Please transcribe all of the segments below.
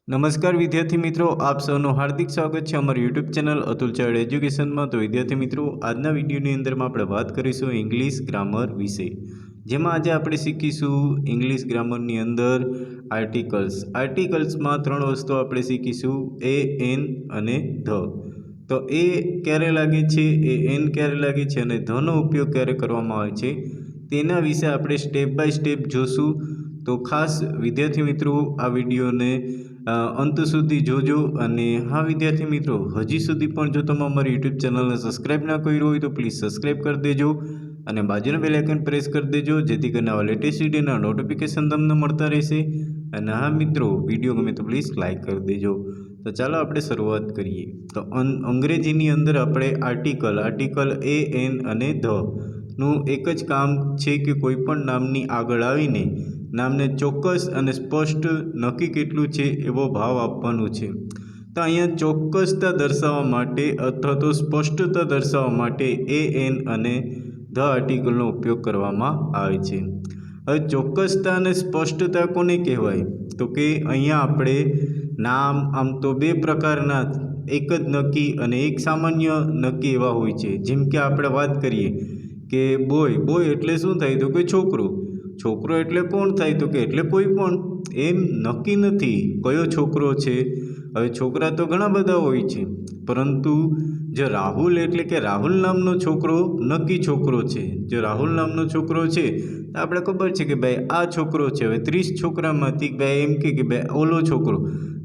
નમસ્કાર વિદ્યાર્થી મિત્રો, આપ સૌનું હાર્દિક સ્વાગત છે અમારી યુટ્યુબ ચેનલ અતુલ ચાવડા એજ્યુકેશનમાં। તો વિદ્યાર્થી મિત્રો, આજના વિડીયોની અંદરમાં આપણે વાત કરીશું ઇંગ્લિશ ગ્રામર વિશે, જેમાં આજે આપણે શીખીશું ઇંગ્લિશ ગ્રામરની અંદર આર્ટિકલ્સમાં ત્રણ વસ્તુ આપણે શીખીશું: એ, એન અને ધ। તો એ ક્યારે લાગે છે, એ એન ક્યારે લાગે છે અને ધનો ઉપયોગ ક્યારે કરવામાં આવે છે તેના વિશે આપણે સ્ટેપ બાય સ્ટેપ જોશું। તો ખાસ વિદ્યાર્થી મિત્રો આ વિડીયોને અંત સુધી જોજો। અને હા વિદ્યાર્થી મિત્રો, હજી સુધી પણ જો તમે અમારી યુટ્યુબ ચેનલને સબસ્ક્રાઈબ ના કર્યું હોય તો પ્લીઝ સબસ્ક્રાઈબ કરી દેજો અને બાજુના બેલ આઇકન પ્રેસ કરી દેજો, જેથી કરીને આવા લેટેસ્ટ વિડીયોના નોટિફિકેશન તમને મળતા રહેશે। અને હા મિત્રો, વિડીયો ગમે તો પ્લીઝ લાઇક કરી દેજો। તો ચાલો આપણે શરૂઆત કરીએ। તો અંગ્રેજીની અંદર આપણે આર્ટિકલ એ, એન અને ધનું એક જ કામ છે કે કોઈપણ નામની આગળ આવીને નામને ચોક્કસ અને સ્પષ્ટ નક્કી કેટલું છે એવો ભાવ આપવાનો છે। તો અહીંયા ચોક્કસતા દર્શાવવા માટે અથવા તો સ્પષ્ટતા દર્શાવવા માટે એ, એન અને ધ આર્ટિકલનો ઉપયોગ કરવામાં આવે છે। હવે ચોક્કસતા અને સ્પષ્ટતા કોને કહેવાય? તો કે અહીંયા આપણે નામ આમ તો બે પ્રકારના, એક જ નક્કી અને એક સામાન્ય નક્કી એવા હોય છે। જેમ કે આપણે વાત કરીએ કે બોય એટલે શું થાય? તો કે છોકરો એટલે કોણ થાય? તો કે એટલે કોઈ પણ, એમ નક્કી નથી કયો છોકરો છે। હવે છોકરા તો ઘણા બધા હોય છે, પરંતુ જો રાહુલ એટલે કે રાહુલ નામનો છોકરો નક્કી છોકરો છે। જો રાહુલ નામનો છોકરો છે તો આપણે ખબર છે કે ભાઈ આ છોકરો છે। હવે 30 છોકરામાંથી ભાઈ એમ કે ભાઈ ઓલો છોકરો,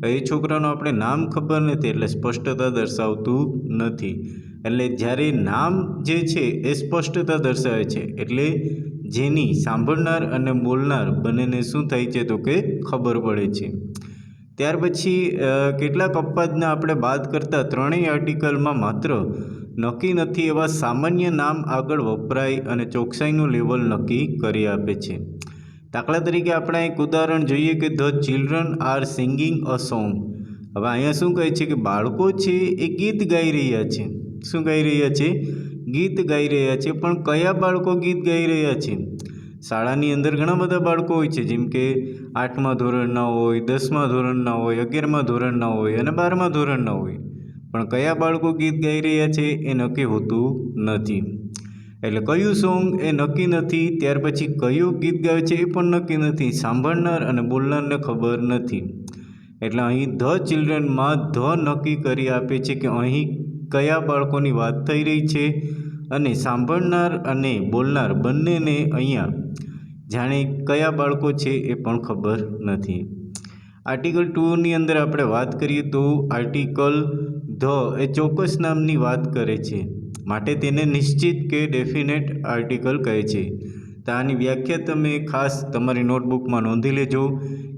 એ છોકરાનું આપણે નામ ખબર નથી એટલે સ્પષ્ટતા દર્શાવતું નથી। એટલે જ્યારે નામ જે છે એ સ્પષ્ટતા દર્શાવે છે, એટલે જેની સાંભળનાર અને બોલનાર બંનેને શું થાય છે? તો કે ખબર પડે છે। ત્યાર પછી કેટલાક અપવાદને આપણે બાદ કરતા ત્રણેય આર્ટિકલમાં માત્ર નક્કી નથી એવા સામાન્ય નામ આગળ વપરાય અને ચોકસાઈનું લેવલ નક્કી કરી આપે છે। દાખલા તરીકે આપણે એક ઉદાહરણ જોઈએ કે the children are singing a song. હવે અહીંયા શું કહે છે કે બાળકો છે એ ગીત ગાઈ રહ્યા છે। શું ગાઈ રહ્યા છે? ગીત ગાઈ રહ્યા છે। પણ કયા બાળકો ગીત ગાઈ રહ્યા છે? શાળાની અંદર ઘણા બધા બાળકો હોય છે, જેમ કે 8મા ધોરણના હોય, 10મા ધોરણના હોય, 11મા ધોરણના હોય અને 12મા ધોરણના હોય, પણ કયા બાળકો ગીત ગાઈ રહ્યા છે એ નક્કી હોતું નથી। એટલે કયું સોંગ એ નક્કી નથી, ત્યાર પછી કયું ગીત ગાય છે એ પણ નક્કી નથી, સાંભળનાર અને બોલનારને ખબર નથી। એટલે અહીં ધ ચિલ્ડ્રનમાં ધ નક્કી કરી આપે છે કે અહીં કયા બાળકોની વાત થઈ રહી છે, અને સાંભળનાર અને બોલનાર બંનેને અહીંયા જાણે કયા બાળકો છે એ પણ ખબર નથી। આર્ટિકલ 2ની અંદર આપણે વાત કરીએ તો આર્ટિકલ ધ એ ચોક્કસ નામની વાત કરે છે, માટે તેને નિશ્ચિત કે ડેફિનેટ આર્ટિકલ કહે છે। તો આની વ્યાખ્યા તમે ખાસ તમારી નોટબુકમાં નોંધી લેજો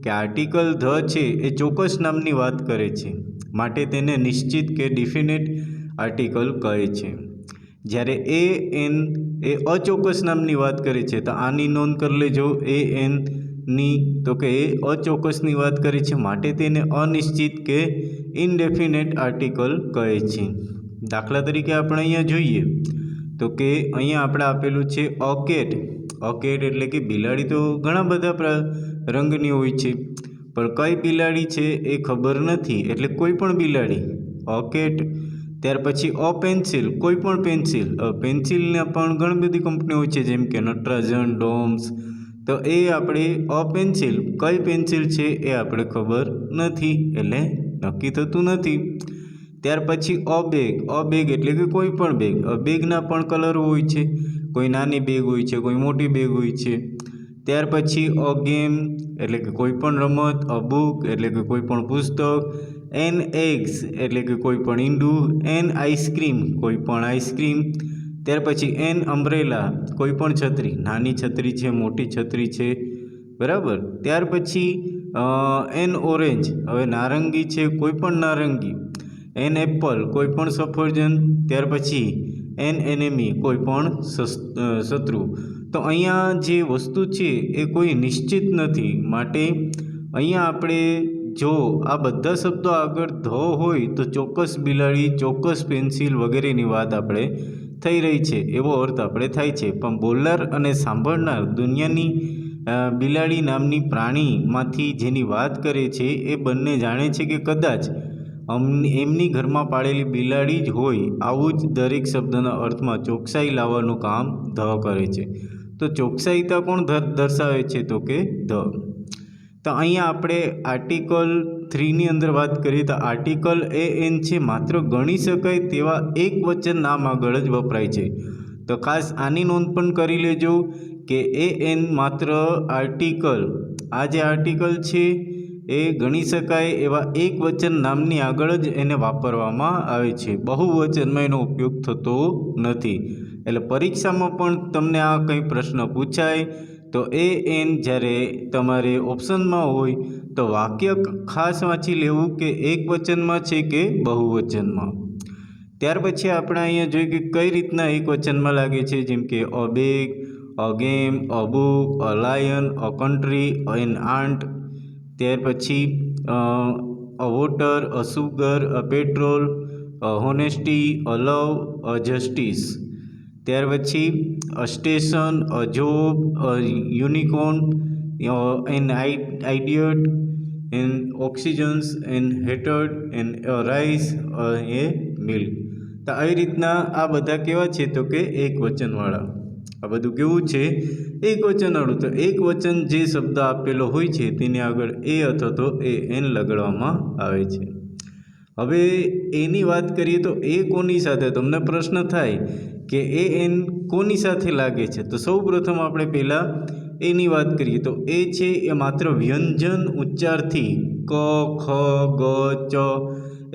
કે આર્ટિકલ ધ છે એ ચોક્કસ નામની વાત કરે છે, માટે તેને નિશ્ચિત કે ડેફિનેટ આર્ટિકલ કહે છે। જ્યારે એ, એન એ અચોક્કસ નામની વાત કરે છે, તો આની નોંધ કરી લેજો એ, એનની, તો કે એ અચોક્કસની વાત કરે છે, માટે તેને અનિશ્ચિત કે ઇનડેફિનેટ આર્ટિકલ કહે છે। દાખલા તરીકે આપણે અહીંયા જોઈએ તો કે અહીંયા આપણે આપેલું છે અ કેટ એટલે કે બિલાડી તો ઘણા બધા રંગની હોય છે, પણ કઈ બિલાડી છે એ ખબર નથી, એટલે કોઈ પણ બિલાડી, અ કેટ। ત્યાર પછી અ પેન્સિલ, કોઈ પણ પેન્સિલ, પેન્સિલના પણ ઘણી બધી કંપની હોય છે, જેમ કે નટરાજન, ડોમ્સ, તો એ આપણે અ પેન્સિલ કઈ પેન્સિલ છે એ આપણે ખબર નથી, એટલે નક્કી થતું નથી। ત્યાર પછી અ બેગ એટલે કે કોઈ પણ બેગ, બેગના પણ કલર હોય છે, કોઈ નાની બેગ હોય છે, કોઈ મોટી બેગ હોય છે। ત્યાર પછી અ ગેમ એટલે કે કોઈ પણ રમત, અ બુક એટલે કે કોઈ પણ પુસ્તક, એન એગ્સ એટલે કે કોઈ પણ ઈંડું, એન આઈસ્ક્રીમ કોઈ પણ આઈસ્ક્રીમ। ત્યાર પછી એન અમ્બ્રેલા કોઈ પણ છત્રી, નાની છત્રી છે, મોટી છત્રી છે, બરાબર। ત્યાર પછી એન ઓરેન્જ, હવે નારંગી છે, કોઈ પણ નારંગી, એન એપલ કોઈ પણ સફરજન, ત્યાર પછી એન એનેમી કોઈ પણ શત્રુ। તો અહીંયા જે વસ્તુ છે એ કોઈ નિશ્ચિત નથી, માટે અહીંયા આપણે જો આ બધા શબ્દો આગળ ધ હોય તો ચોક્કસ બિલાડી, ચોક્કસ પેન્સિલ વગેરેની વાત આપણે થઈ રહી છે એવો અર્થ આપણે થાય છે, પણ બોલનાર અને સાંભળનાર દુનિયાની બિલાડી નામની પ્રાણીમાંથી જેની વાત કરે છે એ બંને જાણે છે કે કદાચ એમની ઘરમાં પાળેલી બિલાડી જ હોય. આવું જ દરેક શબ્દના અર્થમાં ચોકસાઈ લાવવાનું કામ ધ કરે છે. તો ચોકસાઈતા કોણ દર્શાવે છે? તો કે ધ. તો અહીંયા આપણે આર્ટિકલ 3ની અંદર વાત કરીએ તો આર્ટિકલ એન છે માત્ર ગણી શકાય તેવા એક વચન નામ આગળ જ વપરાય છે. તો ખાસ આની નોંધ પણ કરી લેજો કે એન માત્ર આર્ટિકલ, આ જે આર્ટિકલ છે એ ગણી શકાય એવા એક વચન નામની આગળ જ એને વાપરવામાં આવે છે. બહુવચનમાં એનો ઉપયોગ થતો નથી. એટલે પરીક્ષામાં પણ તમને આ કંઈ પ્રશ્ન પૂછાય તો એન જ્યારે તમારે ઓપ્શનમાં હોય તો વાક્ય ખાસ વાંચી લેવું કે એક વચનમાં છે કે બહુવચનમાં. ત્યાર પછી આપણે અહીંયા જોઈએ કે કઈ રીતના એક વચનમાં લાગે છે, જેમ કે a bag, a game, a book, a lion, a country, an aunt. ત્યાર પછી a water, a sugar, a petrol, a honesty, a love, a justice. ત્યાર પછી a station, a job, a unicorn, an idiot, an oxygens, an hatred, an rice, a milk. તો આવી રીતના આ બધા કેવા છે? તો કે એક વચનવાળા. આ બધું કેવું છે? એક વચનવાળું. તો એક વચન જે શબ્દ આપેલો હોય છે તેની આગળ એ અથવા તો એન લગાડવામાં આવે છે. હવે એની વાત કરીએ તો એ કોની સાથે? તમને પ્રશ્ન થાય કે એન કોની સાથે લાગે છે? તો સૌ પ્રથમ આપણે પહેલાં એની વાત કરીએ તો એ છે એ માત્ર વ્યંજન ઉચ્ચારથી ક, ખ, ગ, ચ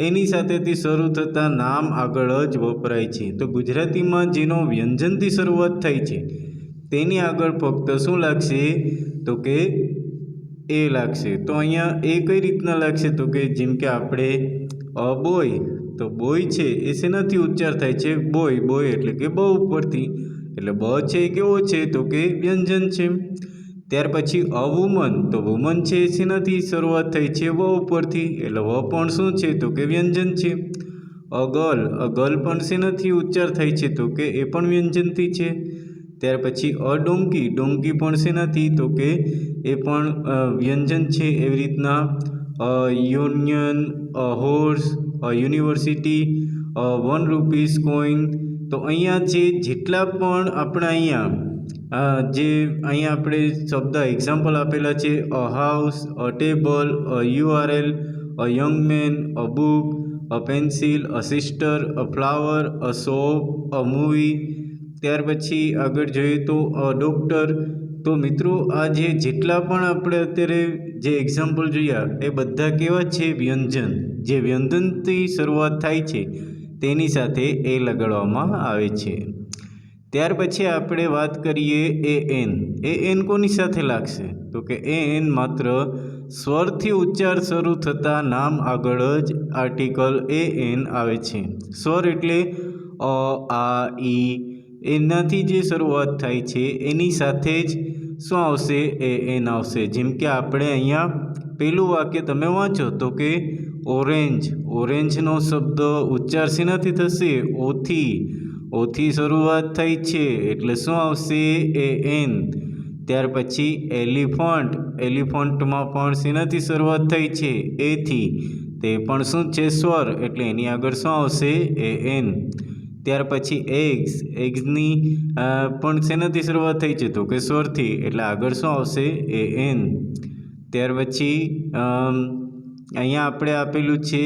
એની સાથેથી શરૂ થતા નામ આગળ જ વપરાય છે. તો ગુજરાતીમાં જેનો વ્યંજનથી શરૂઆત થાય છે તેની આગળ ફક્ત શું લાગશે? તો કે એ લાગશે. તો અહીંયા એ કઈ રીતના લાગશે? તો કે જેમ કે આપણે બોય, તો બોય છે એ શેનાથી ઉચ્ચાર થાય છે? બોય. બોય એટલે કે બ ઉપરથી. એટલે બ છે એ કેવો છે? તો કે વ્યંજન છે. ત્યાર પછી અ વુમન, તો વુમન છે એ શેનાથી શરૂઆત થઈ છે? વ ઉપરથી. એટલે વ પણ શું છે? તો કે વ્યંજન છે. અ ગર્લ, અ ગર્લ પણ શેનાથી ઉચ્ચાર થાય છે? તો કે એ પણ વ્યંજનથી છે. ત્યાર પછી અ ડોંકી, ડોંકી પણ શેનાથી? તો કે એ પણ વ્યંજન છે. એવી રીતના union, horse, university, 1 rupees coin. તો અહીંયા છે જેટલા પણ આપણે અહીંયા આપણે શબ્દ એક્ઝામ્પલ આપેલા છે a house, a table, a URL, a young man, a book, a pencil, a sister, a flower, a shop, a movie. ત્યાર પછી આગળ જોઈએ તો ડૉક્ટર. તો મિત્રો આ જેટલા પણ આપણે અત્યારે જે એક્ઝામ્પલ જોયા એ બધા કેવા છે? વ્યંજન. જે વ્યંજનથી શરૂઆત થાય છે તેની સાથે એ લગાડવામાં આવે છે. ત્યાર પછી આપણે વાત કરીએ એન કોની સાથે લાગશે? તો કે એન માત્ર સ્વરથી ઉચ્ચાર શરૂ થતા નામ આગળ જ આર્ટિકલ એન આવે છે. સ્વર એટલે અ, આ, ઈ એનાથી જે શરૂઆત થાય છે એની સાથે જ શું આવશે? એન આવશે. જેમ કે આપણે અહીંયા પહેલું વાક્ય તમે વાંચો તો કે ઓરેન્જ. ઓરેન્જનો શબ્દ ઉચ્ચાર શેનાથી થશે? ઓથી. ઓથી શરૂઆત થઈ છે એટલે શું આવશે? એન. ત્યાર પછી એલિફન્ટ. એલિફન્ટમાં પણ શેનાથી શરૂઆત થઈ છે? એથી. તે પણ શું છે? સ્વર. એટલે એની આગળ શું આવશે? એન. ત્યાર પછી એગ્સ. એગ્સની પણ શેનાથી શરૂઆત થઈ છે? તો કે સ્વરથી. એટલે આગળ શું આવશે? એન. ત્યાર પછી અહીંયા આપણે આપેલું છે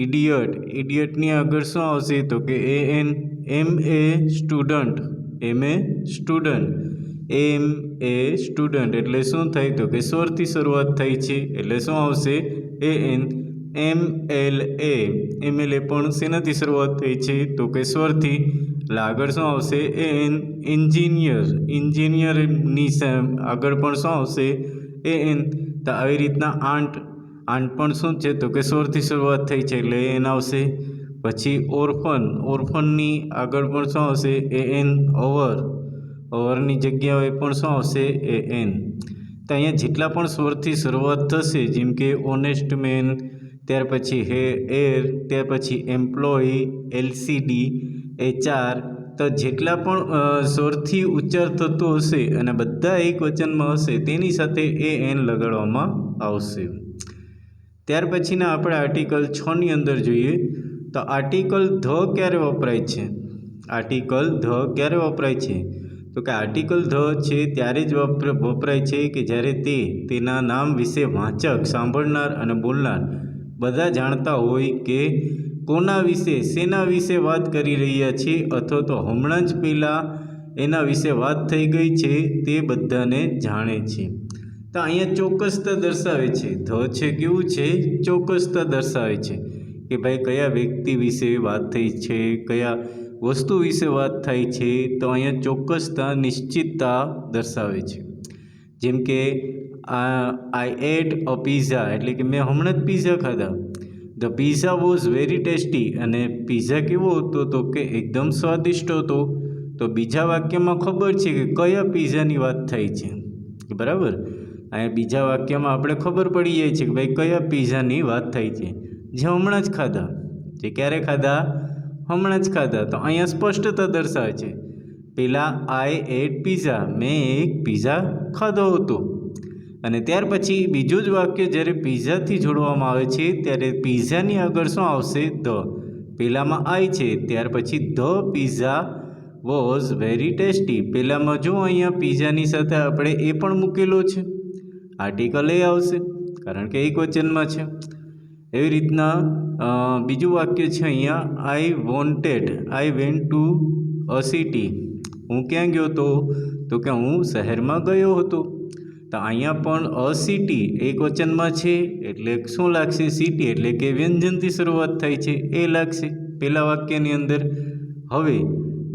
ઇડિયટ. ઇડિયટની આગળ શું આવશે? તો કે એન. એ સ્ટુડન્ટ. એ સ્ટુડન્ટ. એ સ્ટુડન્ટ એટલે શું થાય? તો કે સ્વરથી શરૂઆત થઈ છે એટલે શું આવશે? એન. MLA પણ શેનાથી શરૂઆત થઈ છે? તો કે સ્વરથી. એટલે આગળ શું આવશે? એન. એન્જિનિયર. એન્જિનિયરની આગળ પણ શું આવશે? એન. તો આવી રીતના આંટ. આંટ પણ શું છે? તો કે સ્વરથી શરૂઆત થઈ છે એટલે એન આવશે. પછી ઓર્ફન. ઓર્ફનની આગળ પણ શું આવશે? એન. ઓવર. ઓવરની જગ્યાએ પણ શું આવશે? એન. તો અહીંયા જેટલા પણ સ્વરથી શરૂઆત થશે જેમ કે ઓનેસ્ટ મેન, ત્યાર પછી એર, ત્યાર પછી એમ્પ્લોયી, LCD, HR, તો જેટલા પણ સ્વરથી ઉચ્ચાર થતો હશે અને બધા એક વચનમાં હશે તેની સાથે એન લગાડવામાં આવશે. ત્યાર પછીના આપણે આર્ટિકલ 6ની અંદર જોઈએ તો આર્ટિકલ ધ ક્યારે વપરાય છે? આર્ટિકલ ધ ક્યારે વપરાય છે? તો કે આર્ટિકલ ધ છે ત્યારે જ વપરાય છે કે જ્યારે તેના નામ વિશે વાંચક, સાંભળનાર અને બોલનાર બધા જાણતા હોય કે કોના વિશે, શેના વિશે વાત કરી રહ્યા છે, અથવા તો હમણાં જ પહેલાં એના વિશે વાત થઈ ગઈ છે તે બધાને જાણે છે. તો અહીંયા ચોક્કસતા દર્શાવે છે. ધ છે કેવું છે? ચોક્કસતા દર્શાવે છે કે ભાઈ કયા વ્યક્તિ વિશે વાત થઈ છે, કયા વસ્તુ વિશે વાત થાય છે. તો અહીંયા ચોક્કસતા, નિશ્ચિતતા દર્શાવે છે. જેમ કે આઈ એટ અ પીઝા એટલે કે મેં હમણાં જ પીઝા ખાધા. The pizza was very tasty અને પીઝા કેવો હતો? તો કે એકદમ સ્વાદિષ્ટ હતો. તો બીજા વાક્યમાં ખબર છે કે કયા પીઝાની વાત થાય છે, બરાબર. અહીંયા બીજા વાક્યમાં આપણે ખબર પડી જાય છે કે ભાઈ કયા પીઝાની વાત થાય છે, જે હમણાં જ ખાધા. જે ક્યારે ખાધા? હમણાં જ ખાધા. તો અહીંયા સ્પષ્ટતા દર્શાવે છે. પહેલાં આઈ એટ પીઝા, મેં એક પીઝા ખાધો હતો. અને ત્યાર પછી બીજું જ વાક્ય જ્યારે પીઝાથી જોડવામાં આવે છે ત્યારે પીઝાની આગળ શું આવશે? ધ. પહેલાંમાં આઈ છે, ત્યાર પછી the pizza was very tasty. પહેલાંમાં જો અહીંયા પીઝાની સાથે આપણે એ પણ મૂકેલો છે, આર્ટિકલ એ આવશે કારણ કે એક વચનમાં છે. એવી રીતના બીજું વાક્ય છે અહીંયા I went to a city. હું ક્યાં ગયો હતો? તો કે હું શહેરમાં ગયો હતો. તો અહીંયા પણ અ સિટી એક વચનમાં છે એટલે શું લાગશે? સિટી એટલે કે વ્યંજનથી શરૂઆત થાય છે એ લાગશે પહેલા વાક્યની અંદર. હવે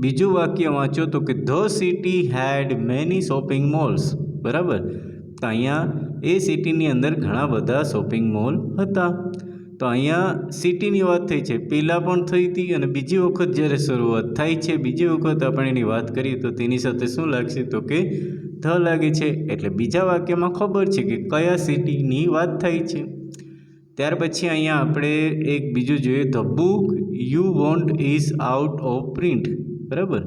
બીજું વાક્ય વાંચો તો કે the city had many shopping malls, બરાબર. તો અહીંયા એ સિટીની અંદર ઘણા બધા શોપિંગ મોલ હતા. તો અહીંયા સિટીની વાત થઈ છે, પહેલાં પણ થઈ હતી અને બીજી વખત જ્યારે શરૂઆત થાય છે, બીજી વખત આપણે એની વાત કરીએ તો તેની સાથે શું લાગશે? તો કે ધ લાગે છે. એટલે બીજા વાક્યમાં ખબર છે કે કયા સિટીની વાત થાય છે. ત્યાર પછી અહીંયા આપણે એક બીજું જોઈએ, the book you want is out of print, બરાબર.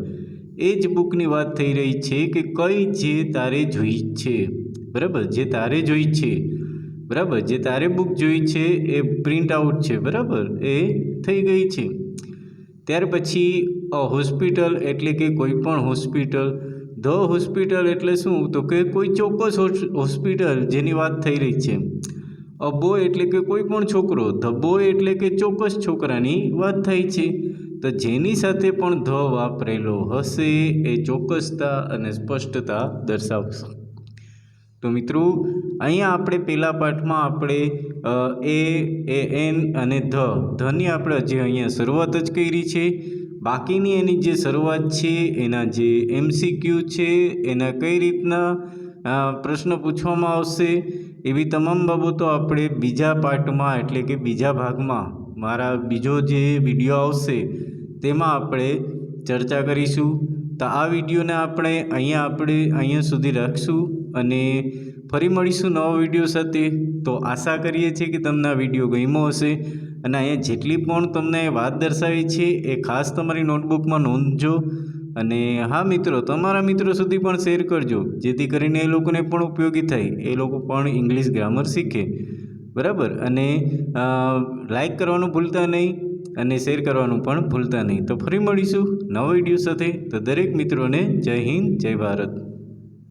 એ જ બુકની વાત થઈ રહી છે કે કઈ જે તારે જોઈ છે, બરાબર. જે તારે જોઈ છે, બરાબર. જે તારે બુક જોઈ છે એ પ્રિન્ટ આઉટ છે, બરાબર, એ થઈ ગઈ છે. ત્યાર પછી હોસ્પિટલ એટલે કે કોઈ પણ હોસ્પિટલ. ધ હોસ્પિટલ એટલે શું? તો કે કોઈ ચોક્કસ હોસ્પિટલ જેની વાત થઈ રહી છે. અ બોય એટલે કે કોઈ પણ છોકરો. ધ બોય એટલે કે ચોક્કસ છોકરાની વાત થાય છે. તો જેની સાથે પણ ધ વાપરેલો હશે એ ચોક્કસતા અને સ્પષ્ટતા દર્શાવશે. તો મિત્રો અહીંયા આપણે પહેલા પાઠમાં આપણે એન અને ધની આપણે હજી અહીંયા શરૂઆત જ કરી છે. બાકીની એની જે શરૂઆત છે, એના જે MCQ છે, એના કઈ રીતના પ્રશ્ન પૂછવામાં આવશે, એવી તમામ બાબતો આપણે બીજા પાર્ટમાં એટલે કે બીજા ભાગમાં મારા બીજો જે વિડીયો આવશે તેમાં આપણે ચર્ચા કરીશું. તો આ વિડીયોને આપણે અહીંયા સુધી રાખશું અને ફરી મળીશું નવા વિડીયો સાથે. તો આશા કરીએ છીએ કે તમને આ વિડીયો ગમ્યો હશે અને અહીંયા જેટલી પણ તમને વાત દર્શાવી છે એ ખાસ તમારી નોટબુકમાં નોંધજો. અને હા મિત્રો, તમારા મિત્રો સુધી પણ શેર કરજો જેથી કરીને એ લોકોને પણ ઉપયોગી થાય, એ લોકો પણ ઇંગ્લિશ ગ્રામર શીખે, બરાબર. અને લાઈક કરવાનું ભૂલતા નહીં અને શેર કરવાનું પણ ભૂલતા નહીં. તો ફરી મળીશું નવા વિડીયો સાથે. તો દરેક મિત્રોને જય હિન્દ, જય ભારત.